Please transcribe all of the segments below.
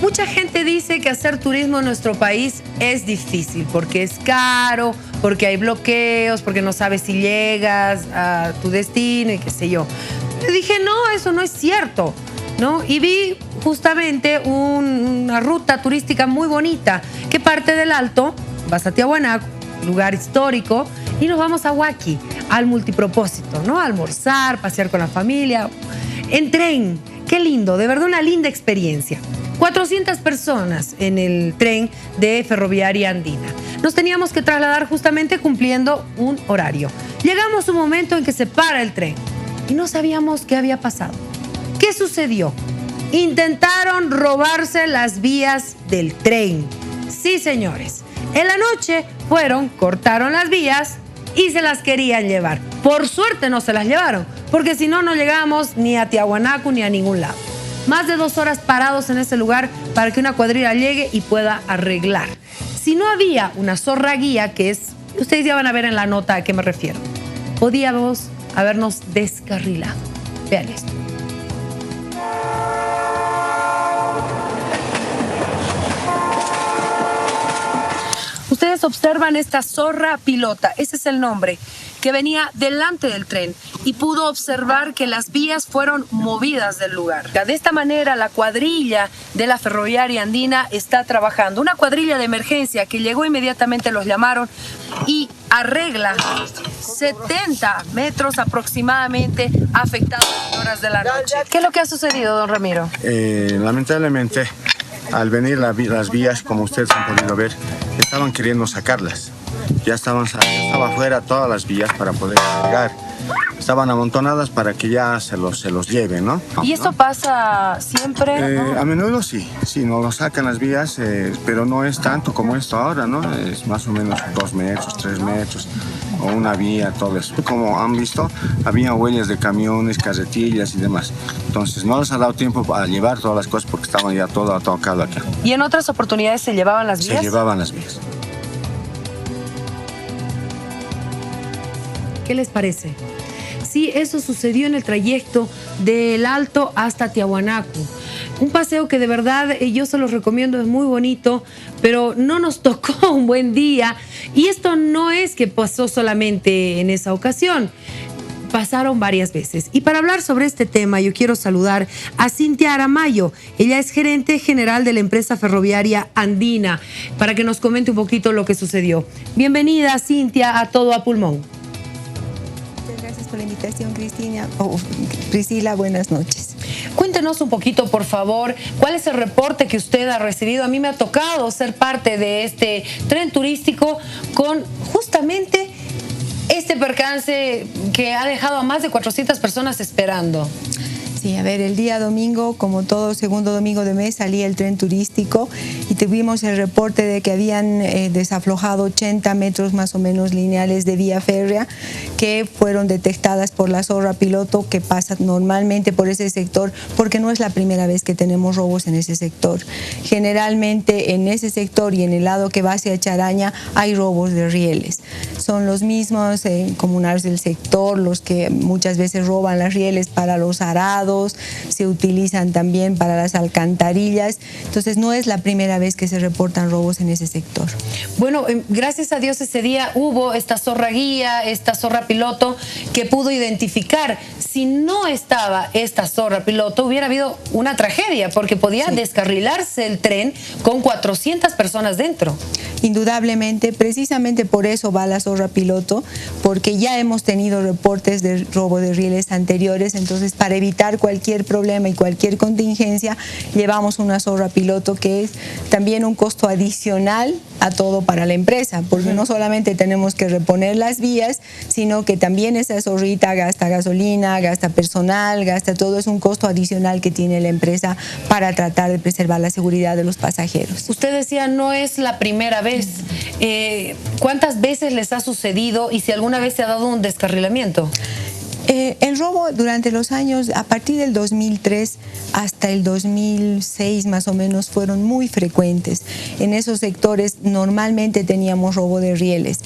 Mucha gente dice que hacer turismo en nuestro país es difícil porque es caro, porque hay bloqueos, porque no sabes si llegas a tu destino y qué sé yo. Le dije, no, eso no es cierto, ¿no? Y vi justamente una ruta turística muy bonita que parte del Alto, vas a Tiahuanaco, lugar histórico, y nos vamos a Huaki, al multipropósito, ¿no? A almorzar, pasear con la familia, en tren. Qué lindo, de verdad una linda experiencia. 400 personas en el tren de Ferroviaria Andina. Nos teníamos que trasladar justamente cumpliendo un horario. Llegamos a un momento en que se para el tren y no sabíamos qué había pasado. ¿Qué sucedió? Intentaron robarse las vías del tren. Sí, señores. En la noche cortaron las vías y se las querían llevar. Por suerte no se las llevaron, porque si no, no llegábamos ni a Tiahuanaco ni a ningún lado. Más de 2 horas parados en ese lugar para que una cuadrilla llegue y pueda arreglar. Si no había una zorra guía, que es, ustedes ya van a ver en la nota a qué me refiero, podíamos habernos descarrilado. Vean esto. Ustedes observan esta zorra pilota, ese es el nombre, que venía delante del tren y pudo observar que las vías fueron movidas del lugar. De esta manera, la cuadrilla de la Ferroviaria Andina está trabajando. Una cuadrilla de emergencia que llegó inmediatamente, los llamaron y arregla 70 metros aproximadamente afectados en horas de la noche. ¿Qué es lo que ha sucedido, don Ramiro? Lamentablemente, al venir las vías, como ustedes han podido ver, estaban queriendo sacarlas. Ya estaba afuera todas las vías para poder llegar. Estaban amontonadas para que ya se los lleven, ¿no? ¿Y esto pasa siempre? A menudo sí, nos lo sacan las vías, pero no es tanto como esto ahora, ¿no? Es más o menos 2 metros, 3 metros, o una vía, todo eso. Como han visto, había huellas de camiones, carretillas y demás. Entonces no les ha dado tiempo para llevar todas las cosas porque estaban ya todo atacado acá. ¿Y en otras oportunidades se llevaban las vías? Se llevaban las vías. ¿Qué les parece? Sí, eso sucedió en el trayecto del Alto hasta Tiahuanaco. Un paseo que de verdad yo se los recomiendo, es muy bonito, pero no nos tocó un buen día. Y esto no es que pasó solamente en esa ocasión. Pasaron varias veces. Y para hablar sobre este tema, yo quiero saludar a Cintia Aramayo. Ella es gerente general de la empresa ferroviaria Andina, para que nos comente un poquito lo que sucedió. Bienvenida, Cintia, a Todo a Pulmón. Gracias por la invitación, Priscila, buenas noches. Cuéntenos un poquito, por favor, cuál es el reporte que usted ha recibido. A mí me ha tocado ser parte de este tren turístico con justamente este percance que ha dejado a más de 400 personas esperando. Sí, a ver, el día domingo, como todo segundo domingo de mes, salía el tren turístico y tuvimos el reporte de que habían desaflojado 80 metros más o menos lineales de vía férrea que fueron detectadas por la zorra piloto, que pasa normalmente por ese sector, porque no es la primera vez que tenemos robos en ese sector. Generalmente en ese sector y en el lado que va hacia Charaña hay robos de rieles. Son los mismos comunarios del sector los que muchas veces roban las rieles para los arados, se utilizan también para las alcantarillas, entonces no es la primera vez que se reportan robos en ese sector. Bueno, gracias a Dios ese día hubo esta zorra guía, esta zorra piloto que pudo identificar. Si no estaba esta zorra piloto, hubiera habido una tragedia porque podía descarrilarse el tren con 400 personas dentro. Indudablemente, precisamente por eso va la zorra piloto, porque ya hemos tenido reportes de robo de rieles anteriores, entonces para evitar cualquier problema y cualquier contingencia, llevamos una zorra piloto que es también un costo adicional a todo para la empresa, porque no solamente tenemos que reponer las vías, sino que también esa zorrita gasta gasolina, gasta personal, gasta todo, es un costo adicional que tiene la empresa para tratar de preservar la seguridad de los pasajeros. Usted decía, no es la primera vez. ¿Cuántas veces les ha sucedido y si alguna vez se ha dado un descarrilamiento? El robo durante los años, a partir del 2003 hasta el 2006 más o menos, fueron muy frecuentes. En esos sectores normalmente teníamos robo de rieles.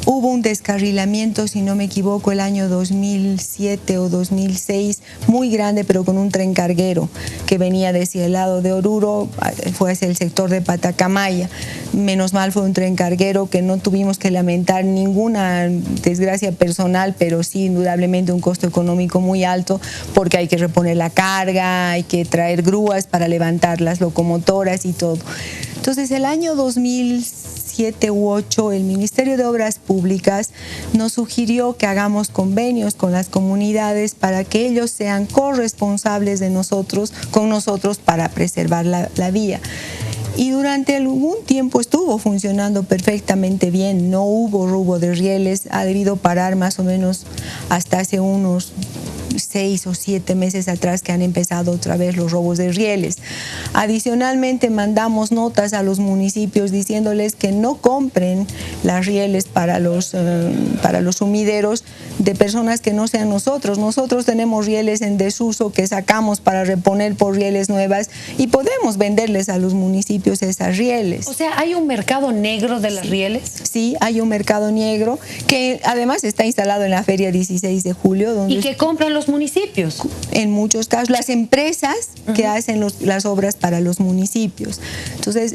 Hubo un descarrilamiento, si no me equivoco, el año 2007 o 2006, muy grande, pero con un tren carguero que venía hacia el lado de Oruro, fue hacia el sector de Patacamaya. Menos mal fue un tren carguero que no tuvimos que lamentar ninguna desgracia personal, pero sí indudablemente un costo económico muy alto, porque hay que reponer la carga, hay que traer grúas para levantar las locomotoras y todo. Entonces, el año 2007 u 2008, el Ministerio de Obras Públicas nos sugirió que hagamos convenios con las comunidades para que ellos sean corresponsables de nosotros, con nosotros, para preservar la vía. Y durante algún tiempo estuvo funcionando perfectamente bien, no hubo robo de rieles, ha debido parar más o menos hasta hace unos 6 o 7 meses atrás que han empezado otra vez los robos de rieles. Adicionalmente, mandamos notas a los municipios diciéndoles que no compren las rieles para los sumideros de personas que no sean nosotros. Nosotros tenemos rieles en desuso que sacamos para reponer por rieles nuevas y podemos venderles a los municipios esas rieles. O sea, ¿hay un mercado negro de las rieles? Sí, hay un mercado negro que además está instalado en la Feria 16 de julio. Donde ¿Y que compran los municipios? En muchos casos, las empresas que hacen las obras para los municipios. Entonces,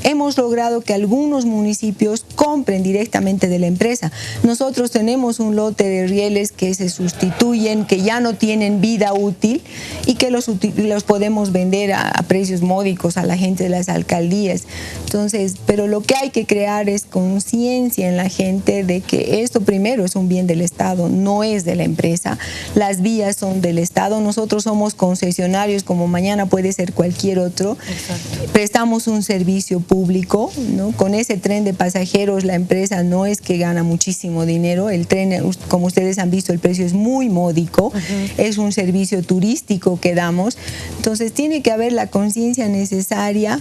hemos logrado que algunos municipios compren directamente de la empresa. Nosotros tenemos un lote de rieles que se sustituyen, que ya no tienen vida útil y que los podemos vender a precios módicos a la gente de las alcaldías. Entonces, pero lo que hay que crear es conciencia en la gente de que esto primero es un bien del Estado, no es de la empresa. Las vías son del Estado, nosotros somos concesionarios como mañana puede ser cualquier otro. Exacto. Prestamos un servicio público, ¿no? Con ese tren de pasajeros la empresa no es que gana muchísimo dinero, el tren, como ustedes han visto, el precio es muy módico, es un servicio turístico que damos, entonces tiene que haber la conciencia necesaria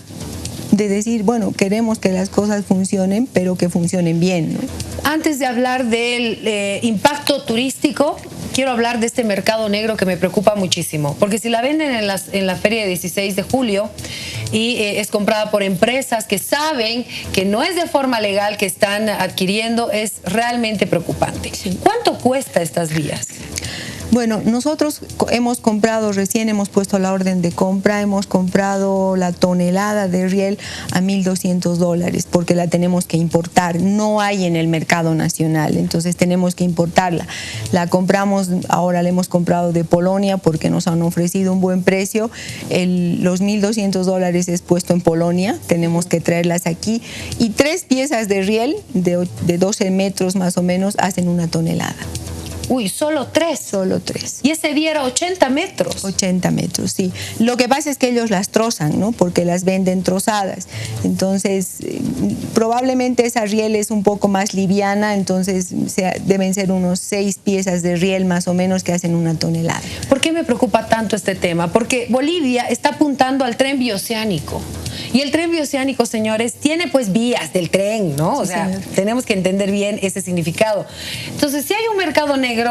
de decir, bueno, queremos que las cosas funcionen, pero que funcionen bien, ¿no? Antes de hablar del impacto turístico, quiero hablar de este mercado negro que me preocupa muchísimo, porque si la venden en la feria de 16 de julio y es comprada por empresas que saben que no es de forma legal que están adquiriendo, es realmente preocupante. Sí. ¿Cuánto cuesta estas vías? Bueno, nosotros hemos comprado, recién hemos puesto la orden de compra, hemos comprado la tonelada de riel a $1,200 porque la tenemos que importar, no hay en el mercado nacional, entonces tenemos que importarla. La compramos, ahora la hemos comprado de Polonia porque nos han ofrecido un buen precio, los $1,200 es puesto en Polonia, tenemos que traerlas aquí y 3 piezas de riel de 12 metros más o menos hacen 1 tonelada. Uy, ¿solo 3? Solo 3. Y ese día era 80 metros. 80 metros, sí. Lo que pasa es que ellos las trozan, ¿no? Porque las venden trozadas. Entonces, probablemente esa riel es un poco más liviana, entonces deben ser unos 6 piezas de riel más o menos que hacen 1 tonelada. ¿Por qué me preocupa tanto este tema? Porque Bolivia está apuntando al tren bioceánico. Y el tren bioceánico, señores, tiene pues vías del tren, ¿no? Sí, o sea, señor. Tenemos que entender bien ese significado. Entonces, si hay un mercado negro,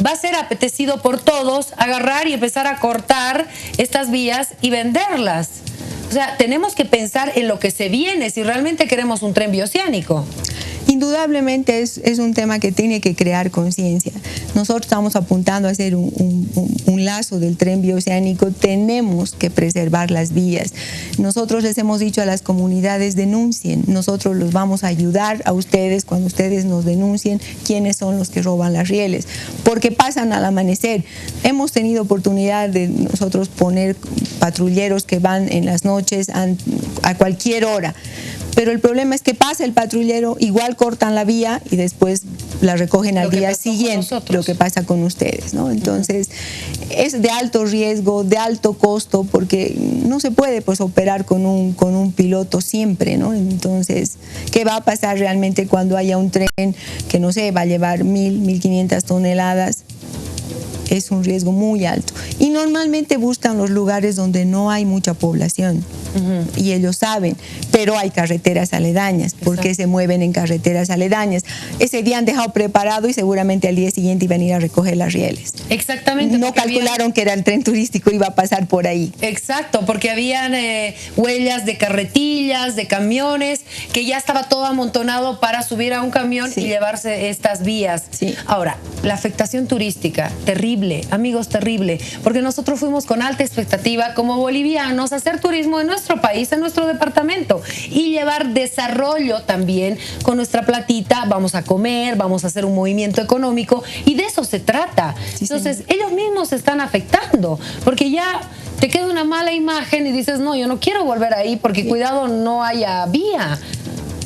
va a ser apetecido por todos agarrar y empezar a cortar estas vías y venderlas. O sea, tenemos que pensar en lo que se viene si realmente queremos un tren bioceánico. Indudablemente es un tema que tiene que crear conciencia. Nosotros estamos apuntando a hacer un lazo del tren bioceánico, tenemos que preservar las vías. Nosotros les hemos dicho a las comunidades, denuncien, nosotros los vamos a ayudar a ustedes cuando ustedes nos denuncien quiénes son los que roban las rieles, porque pasan al amanecer. Hemos tenido oportunidad de nosotros poner patrulleros que van en las noches a cualquier hora. Pero el problema es que pasa el patrullero, igual cortan la vía y después la recogen al día siguiente, lo que pasa con ustedes, ¿no? Entonces, es de alto riesgo, de alto costo, porque no se puede pues operar con un piloto siempre, ¿no? Entonces, ¿qué va a pasar realmente cuando haya un tren que, no sé, va a llevar 1,500 toneladas? Es un riesgo muy alto. Y normalmente buscan los lugares donde no hay mucha población. y ellos saben, pero hay carreteras aledañas. ¿Por qué se mueven en carreteras aledañas? Ese día han dejado preparado y seguramente al día siguiente iban a ir a recoger las rieles. Exactamente. No calcularon que era el tren turístico, iba a pasar por ahí. Exacto, porque habían huellas de carretillas, de camiones, que ya estaba todo amontonado para subir a un camión y llevarse estas vías. Sí. Ahora, la afectación turística, terrible, amigos, terrible, porque nosotros fuimos con alta expectativa como bolivianos a hacer turismo en nuestro país, en nuestro departamento, y llevar desarrollo también con nuestra platita. Vamos a comer, vamos a hacer un movimiento económico, y de eso se trata. Sí, entonces, ellos mismos se están afectando, porque ya te queda una mala imagen y dices, no, yo no quiero volver ahí porque cuidado no haya vía.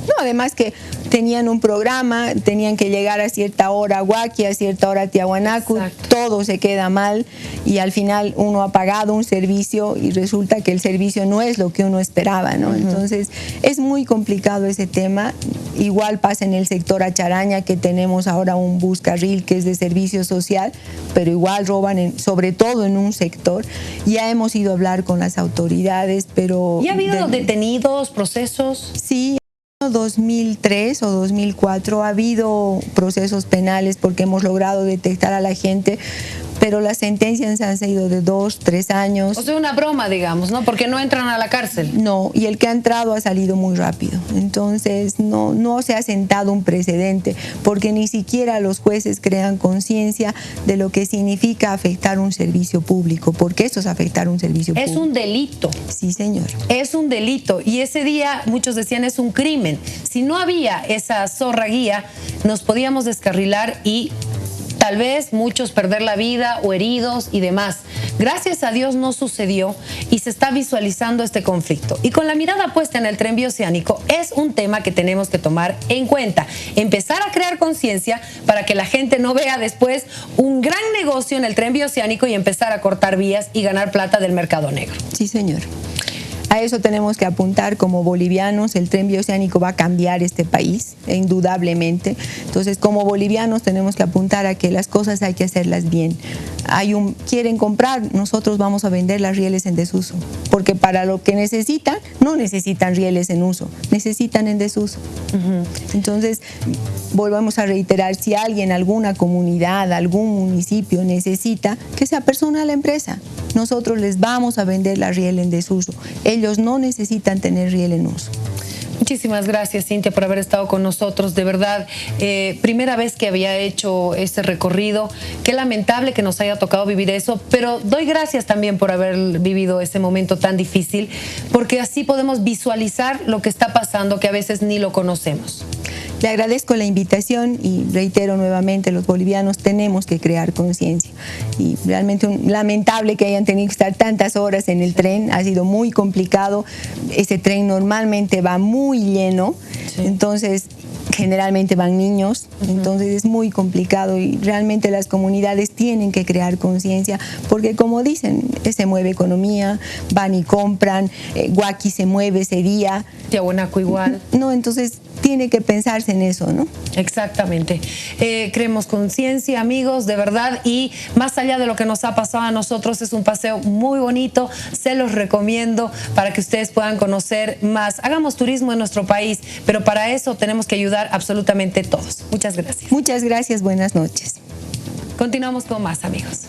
No, además que tenían un programa, tenían que llegar a cierta hora a Huaki, a cierta hora a Tiahuanacu, todo se queda mal y al final uno ha pagado un servicio y resulta que el servicio no es lo que uno esperaba, ¿no? Entonces es muy complicado ese tema. Igual pasa en el sector Acharaña, que tenemos ahora un bus carril que es de servicio social, pero igual roban, sobre todo en un sector. Ya hemos ido a hablar con las autoridades, pero... ¿Y ha habido detenidos, procesos? Sí. 2003 o 2004 ha habido procesos penales porque hemos logrado detectar a la gente, pero las sentencias han sido de 2, 3 años. O sea, una broma, digamos, ¿no? Porque no entran a la cárcel. No, y el que ha entrado ha salido muy rápido. Entonces, no se ha sentado un precedente, porque ni siquiera los jueces crean conciencia de lo que significa afectar un servicio público, porque eso es afectar un servicio público. Es un delito. Sí, señor. Es un delito, y ese día muchos decían es un crimen. Si no había esa zorra guía, nos podíamos descarrilar y tal vez muchos perder la vida o heridos y demás. Gracias a Dios no sucedió y se está visualizando este conflicto. Y con la mirada puesta en el tren bioceánico es un tema que tenemos que tomar en cuenta. Empezar a crear conciencia para que la gente no vea después un gran negocio en el tren bioceánico y empezar a cortar vías y ganar plata del mercado negro. Sí, señor. A eso tenemos que apuntar como bolivianos. El tren bioceánico va a cambiar este país, indudablemente. Entonces, como bolivianos tenemos que apuntar a que las cosas hay que hacerlas bien. Quieren comprar, nosotros vamos a vender las rieles en desuso, porque para lo que necesitan, no necesitan rieles en uso, necesitan en desuso. Entonces, volvemos a reiterar, si alguien, alguna comunidad, algún municipio necesita, que se apersone a la empresa. Nosotros les vamos a vender la riel en desuso. Ellos no necesitan tener riel en uso. Muchísimas gracias, Cintia, por haber estado con nosotros. De verdad, primera vez que había hecho este recorrido. Qué lamentable que nos haya tocado vivir eso, pero doy gracias también por haber vivido ese momento tan difícil, porque así podemos visualizar lo que está pasando, que a veces ni lo conocemos. Le agradezco la invitación y reitero nuevamente, los bolivianos tenemos que crear conciencia. Y realmente lamentable que hayan tenido que estar tantas horas en el tren, ha sido muy complicado. Ese tren normalmente va muy lleno, entonces generalmente van niños, entonces es muy complicado y realmente las comunidades tienen que crear conciencia, porque como dicen, se mueve economía, van y compran, Huaki se mueve ese día. Tiahuanacu igual. No, entonces tiene que pensarse en eso, ¿no? Exactamente. Creemos conciencia, amigos, de verdad, y más allá de lo que nos ha pasado a nosotros, es un paseo muy bonito, se los recomiendo para que ustedes puedan conocer más. Hagamos turismo en nuestro país, pero para eso tenemos que ayudar absolutamente todos. Muchas gracias. Muchas gracias, buenas noches. Continuamos con más, amigos.